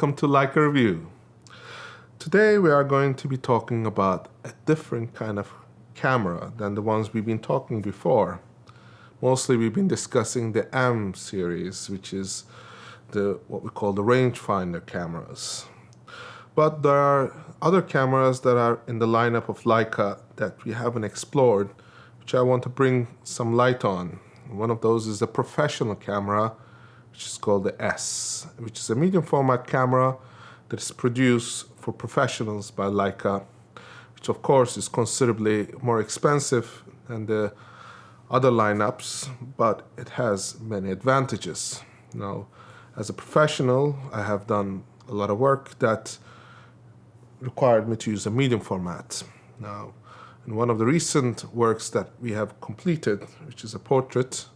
welcome to Leica Review. Today we are going to be talking about a different kind of camera than the ones we've been talking before. Mostly we've been discussing the M series, which is what we call the rangefinder cameras. But there are other cameras that are in the lineup of Leica that we haven't explored, which I want to bring some light on. One of those is the professional camera, which is called the S, which is a medium format camera that is produced for professionals by Leica, which of course is considerably more expensive than the other lineups, but it has many advantages. Now, as a professional, I have done a lot of work that required me to use a medium format. Now, in one of the recent works that we have completed, which is a portrait,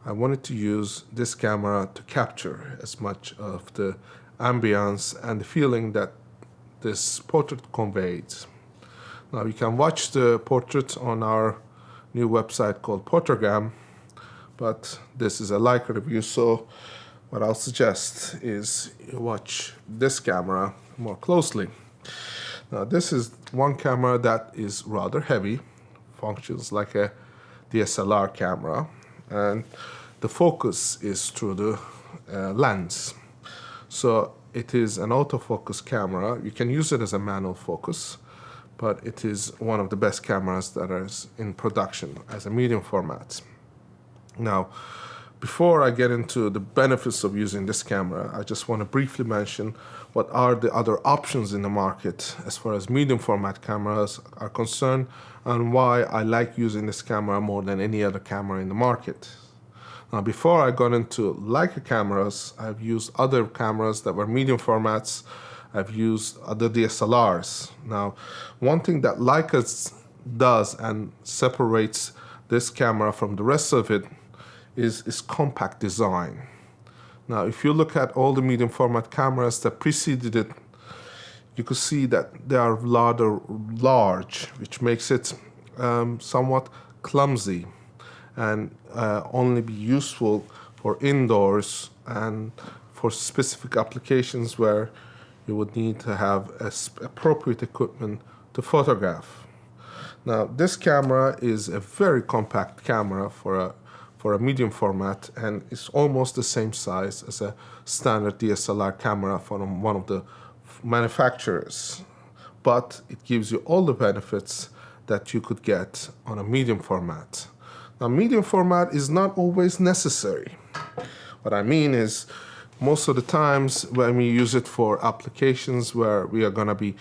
I wanted to use this camera to capture as much of the ambience and the feeling that this portrait conveyed. Now you can watch the portrait on our new website called Portogram, but this is a Leica review, so what I'll suggest is you watch this camera more closely. Now this is one camera that is rather heavy, functions like a DSLR camera, and the focus is through the lens. So it is an autofocus camera. You can use it as a manual focus, but it is one of the best cameras that is in production as a medium format. Now, before I get into the benefits of using this camera, I just want to briefly mention what are the other options in the market as far as medium format cameras are concerned, and why I like using this camera more than any other camera in the market. Now, before I got into Leica cameras, I've used other cameras that were medium formats. I've used other DSLRs. Now, one thing that Leica does and separates this camera from the rest of it is its compact design. Now, if you look at all the medium format cameras that preceded it, you could see that they are rather large, which makes it somewhat clumsy and only be useful for indoors and for specific applications where you would need to have appropriate equipment to photograph. Now, this camera is a very compact camera for a medium format, and it's almost the same size as a standard DSLR camera from one of the manufacturers. But it gives you all the benefits that you could get on a medium format. Now, medium format is not always necessary. What I mean is, most of the times when we use it for applications where we are going to be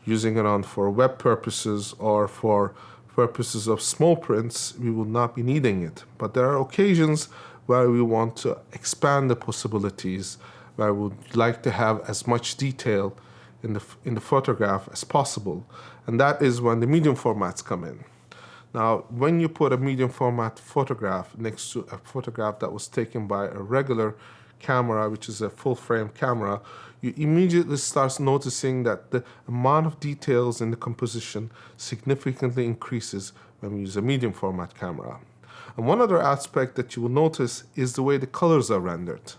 using it on for web purposes or for purposes of small prints, we will not be needing it. But there are occasions where we want to expand the possibilities, where we would like to have as much detail in the photograph as possible. And that is when the medium formats come in. Now, when you put a medium format photograph next to a photograph that was taken by a regular camera, which is a full frame camera, you immediately start noticing that the amount of details in the composition significantly increases when we use a medium format camera. And one other aspect that you will notice is the way the colors are rendered.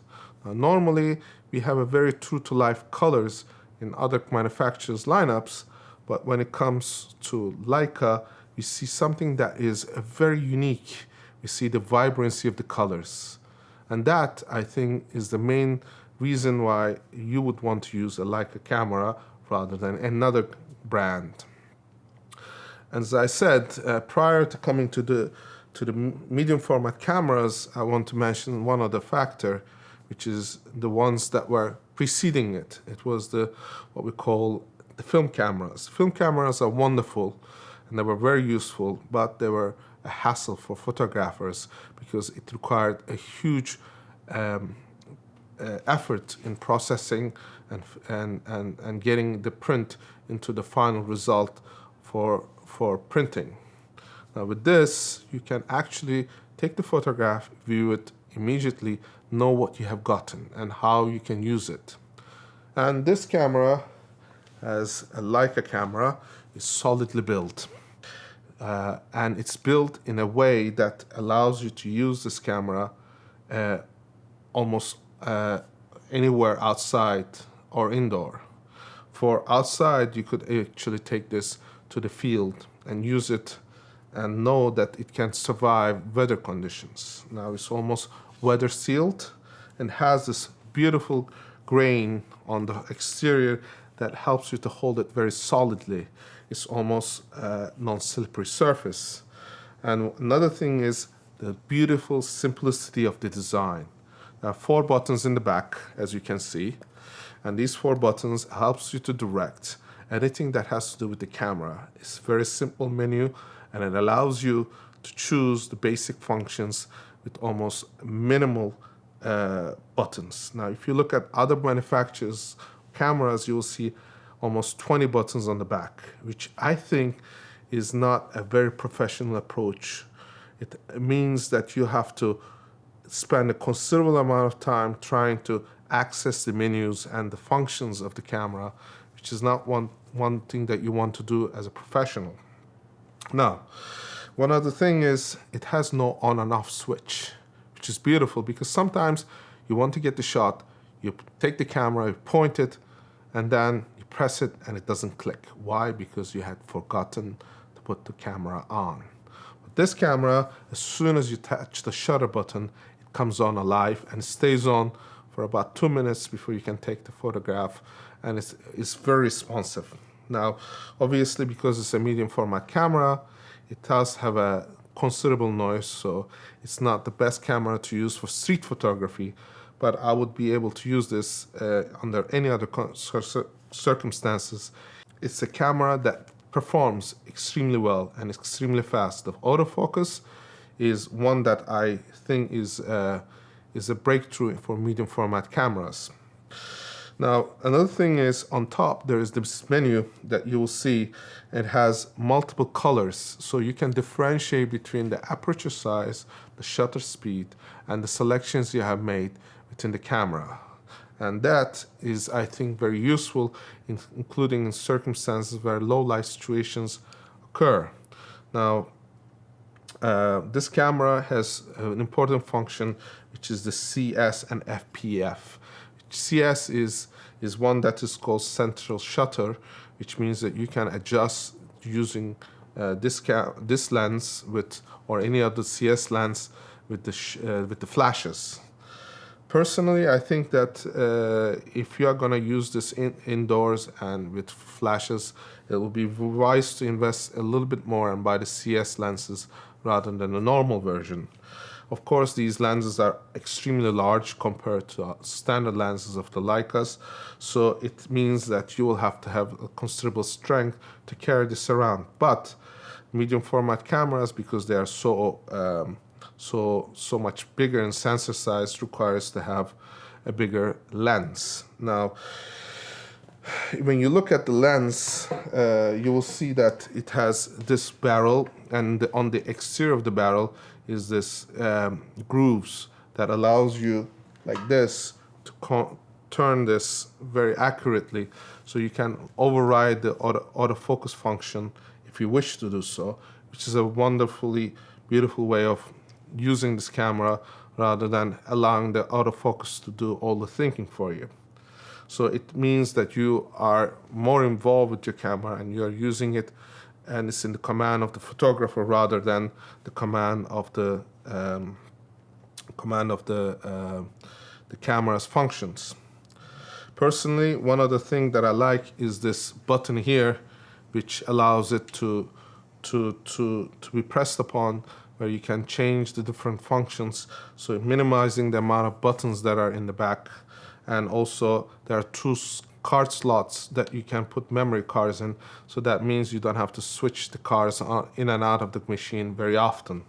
Now, normally, we have a very true-to-life colors in other manufacturers' lineups, but when it comes to Leica, we see something that is very unique. We see the vibrancy of the colors. And that, I think, is the main reason why you would want to use a Leica camera rather than another brand. As I said, prior to coming to the medium format cameras, I want to mention one other factor, which is the ones that were preceding it. It was what we call the film cameras. Film cameras are wonderful, and they were very useful, but they were a hassle for photographers because it required a huge effort in processing and getting the print into the final result for printing. Now with this, you can actually take the photograph, view it immediately, know what you have gotten and how you can use it. And this camera, as a Leica camera, is solidly built. And it's built in a way that allows you to use this camera almost anywhere outside or indoor. For outside, you could actually take this to the field and use it and know that it can survive weather conditions. Now it's almost weather sealed and has this beautiful grain on the exterior that helps you to hold it very solidly. It's almost a non-slippery surface. And another thing is the beautiful simplicity of the design. There are 4 buttons in the back, as you can see, and these 4 buttons helps you to direct anything that has to do with the camera. It's a very simple menu, and it allows you to choose the basic functions with almost minimal buttons. Now, if you look at other manufacturers' cameras, you will see almost 20 buttons on the back, which I think is not a very professional approach. It means that you have to spend a considerable amount of time trying to access the menus and the functions of the camera, which is not one thing that you want to do as a professional. Now, one other thing is it has no on and off switch, which is beautiful because sometimes you want to get the shot, you take the camera, you point it, and then you press it and it doesn't click. Why? Because you had forgotten to put the camera on. But this camera, as soon as you touch the shutter button, it comes on alive and stays on for about 2 minutes before you can take the photograph, and it's very responsive. Now, obviously, because it's a medium format camera, it does have a considerable noise, so it's not the best camera to use for street photography, but I would be able to use this under any other circumstances. It's a camera that performs extremely well and extremely fast. The autofocus is one that I think is a breakthrough for medium format cameras. Now, another thing is on top, there is this menu that you will see. It has multiple colors, so you can differentiate between the aperture size, the shutter speed, and the selections you have made within the camera. And that is, I think, very useful, including in circumstances where low light situations occur. Now, this camera has an important function, which is the CS and FPF. CS is one that is called central shutter, which means that you can adjust using this lens or any other CS lens with the flashes. Personally, I think that if you are going to use this indoors and with flashes, it will be wise to invest a little bit more and buy the CS lenses rather than the normal version. Of course, these lenses are extremely large compared to standard lenses of the Leicas, so it means that you will have to have a considerable strength to carry this around. But medium format cameras, because they are so much bigger in sensor size, requires to have a bigger lens. Now, when you look at the lens, you will see that it has this barrel, and on the exterior of the barrel is this grooves that allows you, like this, to turn this very accurately, so you can override the autofocus function if you wish to do so, which is a wonderfully beautiful way of using this camera rather than allowing the autofocus to do all the thinking for you. So it means that you are more involved with your camera and you are using it, and it's in the command of the photographer rather than the command of the camera's functions. Personally, one other thing that I like is this button here, which allows it to be pressed upon, where you can change the different functions, so minimizing the amount of buttons that are in the back. And also there are 2 card slots that you can put memory cards in, so that means you don't have to switch the cards in and out of the machine very often.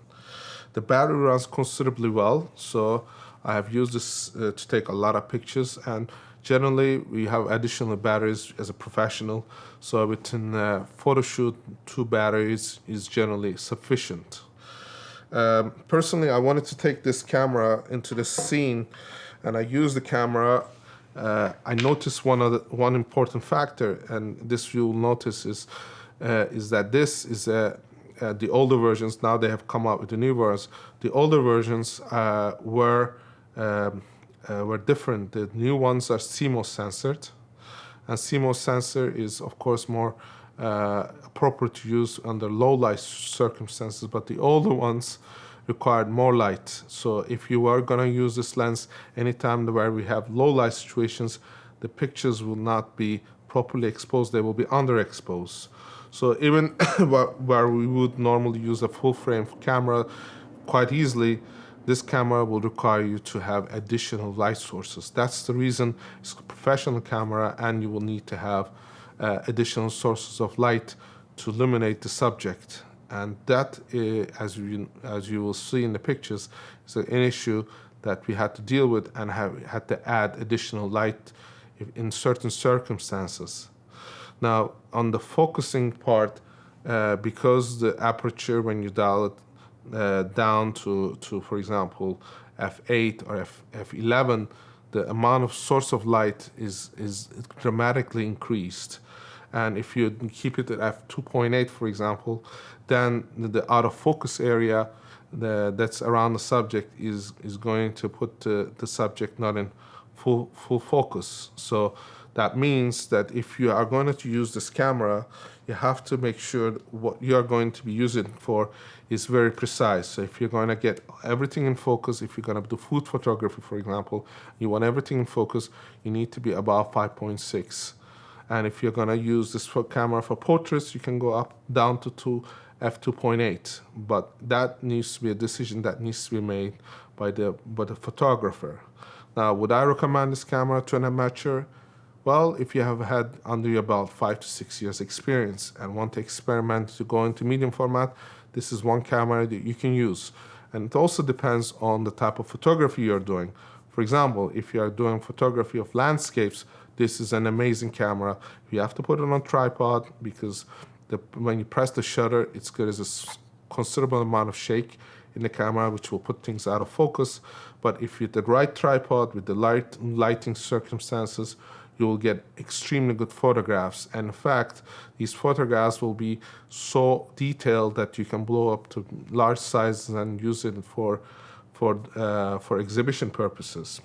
The battery runs considerably well, so I have used this to take a lot of pictures, and generally we have additional batteries as a professional, so within a photo shoot 2 batteries is generally sufficient. Personally, I wanted to take this camera into the scene, and I used the camera. I noticed one important factor, and this you'll notice is that this is the older versions. Now they have come out with the new versions. The older versions were different. The new ones are CMOS censored, And CMOS sensor is, of course, more appropriate to use under low light circumstances, but the older ones required more light. So if you are going to use this lens anytime where we have low light situations, the pictures will not be properly exposed, they will be underexposed. So even where we would normally use a full frame camera quite easily, this camera will require you to have additional light sources. That's the reason it's a professional camera, and you will need to have additional sources of light to illuminate the subject. And that, as you will see in the pictures, is an issue that we had to deal with and had to add additional light in certain circumstances. Now, on the focusing part, because the aperture, when you dial it down to, for example, f8 or f11, the amount of source of light is dramatically increased. And if you keep it at f2.8, for example, then the out of focus area that's around the subject is going to put the subject not in full focus. So that means that if you are going to use this camera, you have to make sure what you are going to be using for is very precise. So if you're going to get everything in focus, if you're going to do food photography, for example, you want everything in focus, you need to be above 5.6. And if you're going to use this camera for portraits, you can go down to f2.8. But that needs to be a decision that needs to be made by the photographer. Now, would I recommend this camera to an amateur? Well, if you have had under your belt 5 to 6 years experience and want to experiment to go into medium format, this is one camera that you can use. And it also depends on the type of photography you're doing. For example, if you are doing photography of landscapes, this is an amazing camera. You have to put it on a tripod because when you press the shutter, there's a considerable amount of shake in the camera, which will put things out of focus. But if you have the right tripod with the lighting circumstances, you will get extremely good photographs. And in fact, these photographs will be so detailed that you can blow up to large sizes and use it for exhibition purposes.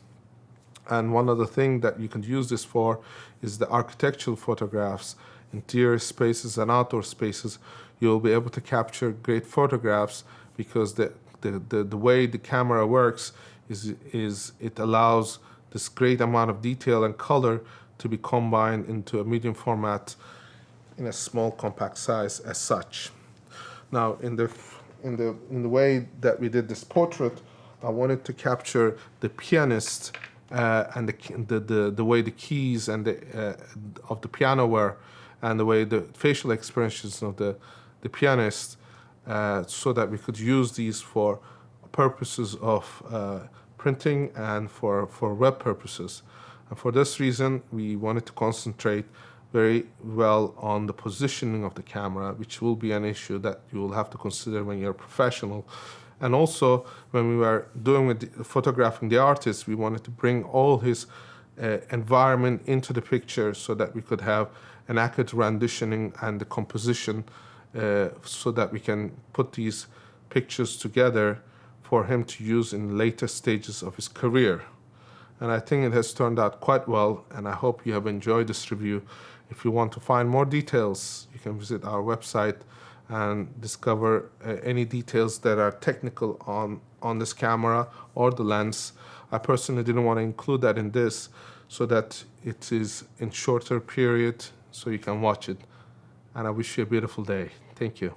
And one other thing that you can use this for is the architectural photographs, interior spaces and outdoor spaces. You'll be able to capture great photographs because the way the camera works is it allows this great amount of detail and color to be combined into a medium format in a small compact size as such. Now, in the way that we did this portrait, I wanted to capture the pianist and the way the keys and of the piano were, and the way the facial expressions of the pianist, so that we could use these for purposes of printing and for web purposes. And for this reason, we wanted to concentrate very well on the positioning of the camera, which will be an issue that you will have to consider when you're a professional. And also, when we were photographing the artist, we wanted to bring all his environment into the picture so that we could have an accurate renditioning and the composition, so that we can put these pictures together for him to use in later stages of his career. And I think it has turned out quite well, and I hope you have enjoyed this review. If you want to find more details, you can visit our website and discover any details that are technical on this camera or the lens. I personally didn't want to include that in this so that it is in shorter period so you can watch it. And I wish you a beautiful day. Thank you.